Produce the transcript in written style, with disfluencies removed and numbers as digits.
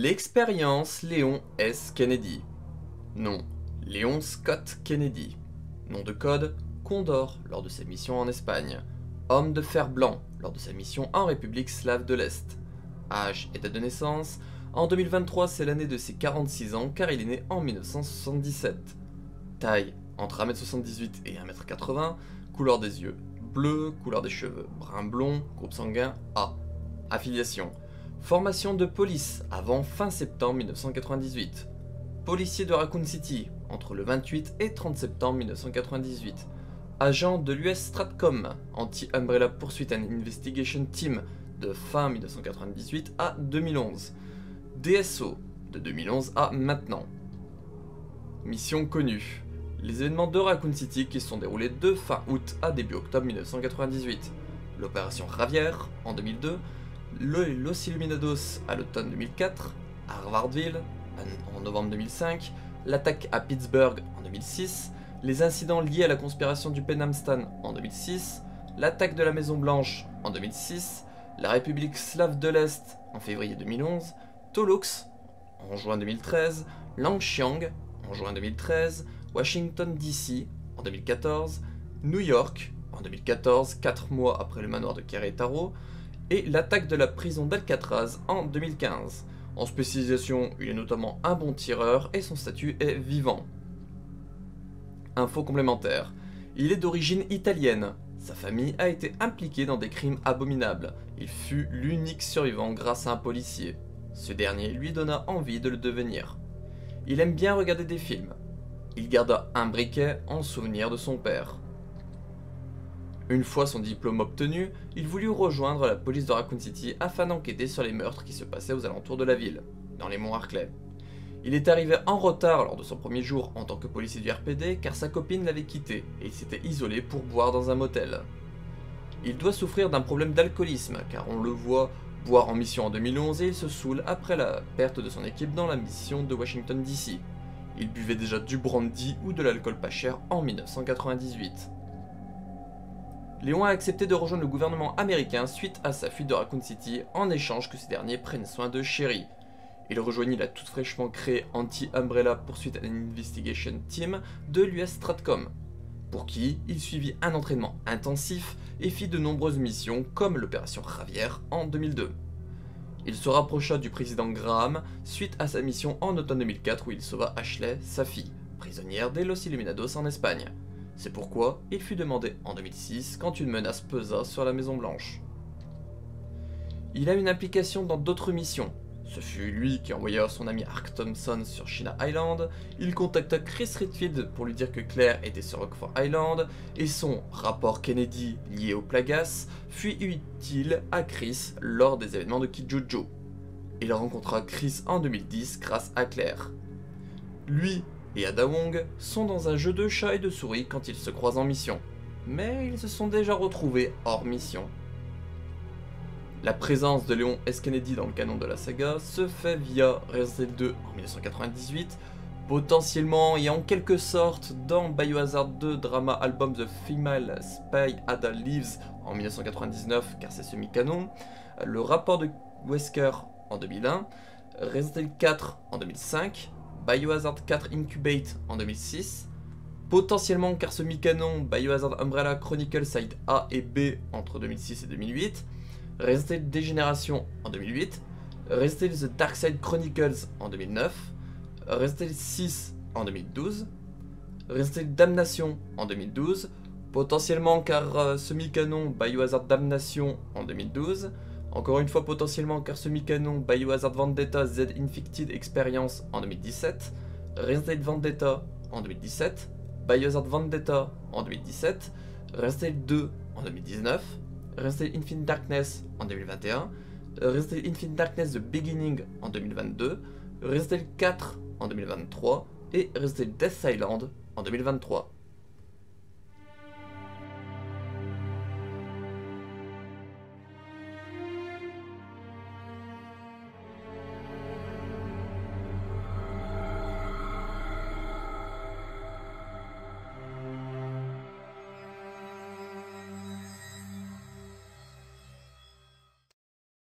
L'expérience Léon S. Kennedy. Nom, Léon Scott Kennedy. Nom de code, Condor lors de sa mission en Espagne. Homme de fer blanc lors de sa mission en République slave de l'Est. Âge et date de naissance, en 2023 c'est l'année de ses 46 ans car il est né en 1977. Taille, entre 1m78 et 1m80, couleur des yeux, bleu, couleur des cheveux, brun blond, groupe sanguin A. Affiliation, formation de police avant fin septembre 1998. Policier de Raccoon City entre le 28 et 30 septembre 1998. Agent de l'US Stratcom, Anti-Umbrella Pursuit and Investigation Team de fin 1998 à 2011. DSO de 2011 à maintenant. Mission connue. Les événements de Raccoon City qui se sont déroulés de fin août à début octobre 1998. L'opération Javier en 2002. Los Illuminados à l'automne 2004. Harvardville en novembre 2005. L'attaque à Pittsburgh en 2006. Les incidents liés à la conspiration du Penhamstan en 2006. L'attaque de la Maison Blanche en 2006. La République slave de l'Est en février 2011. Toulouse en juin 2013. Langxiang en juin 2013. Washington DC en 2014, New York en 2014, 4 mois après le manoir de Querétaro, et l'attaque de la prison d'Alcatraz en 2015. En spécialisation, il est notamment un bon tireur et son statut est vivant. Info complémentaire, il est d'origine italienne. Sa famille a été impliquée dans des crimes abominables. Il fut l'unique survivant grâce à un policier. Ce dernier lui donna envie de le devenir. Il aime bien regarder des films. Il garda un briquet en souvenir de son père. Une fois son diplôme obtenu, il voulut rejoindre la police de Raccoon City afin d'enquêter sur les meurtres qui se passaient aux alentours de la ville, dans les monts Harclay. Il est arrivé en retard lors de son premier jour en tant que policier du RPD car sa copine l'avait quitté et il s'était isolé pour boire dans un motel. Il doit souffrir d'un problème d'alcoolisme car on le voit boire en mission en 2011 et il se saoule après la perte de son équipe dans la mission de Washington DC. Il buvait déjà du brandy ou de l'alcool pas cher en 1998. Léon a accepté de rejoindre le gouvernement américain suite à sa fuite de Raccoon City en échange que ces derniers prennent soin de Sherry. Il rejoignit la toute fraîchement créée Anti-Umbrella Pursuit and Investigation Team de l'US Stratcom, pour qui il suivit un entraînement intensif et fit de nombreuses missions comme l'opération Javier en 2002. Il se rapprocha du président Graham suite à sa mission en automne 2004 où il sauva Ashley, sa fille, prisonnière des Los Illuminados en Espagne. C'est pourquoi il fut demandé en 2006 quand une menace pesa sur la Maison Blanche. Il a une implication dans d'autres missions. Ce fut lui qui envoya son ami Ark Thompson sur China Island, il contacta Chris Redfield pour lui dire que Claire était sur Rockford Island, et son rapport Kennedy lié au Plagas fut utile à Chris lors des événements de Kijuju. Il rencontra Chris en 2010 grâce à Claire. Lui et Ada Wong sont dans un jeu de chat et de souris quand ils se croisent en mission, mais ils se sont déjà retrouvés hors mission. La présence de Léon S. Kennedy dans le canon de la saga se fait via Resident Evil 2 en 1998, potentiellement et en quelque sorte dans Biohazard 2 Drama Album The Female Spy Ada Lives en 1999 car c'est semi-canon, le rapport de Wesker en 2001, Resident Evil 4 en 2005, Biohazard 4 Incubate en 2006, potentiellement car semi-canon Biohazard Umbrella Chronicle Side A et B entre 2006 et 2008, Resident Evil Dégénération en 2008, Resident Evil The Dark Side Chronicles en 2009, Resident Evil 6 en 2012, Resident Evil Damnation en 2012, potentiellement car semi-canon Biohazard Damnation en 2012, encore une fois potentiellement car semi-canon Biohazard Vendetta Z Infected Experience en 2017, Resident Evil Vendetta en 2017, Biohazard Vendetta en 2017, Resident Evil 2 en 2019, Resident Evil Infinite Darkness en 2021, Resident Evil Infinite Darkness The Beginning en 2022, Resident Evil 4 en 2023 et Resident Evil Death Island en 2023.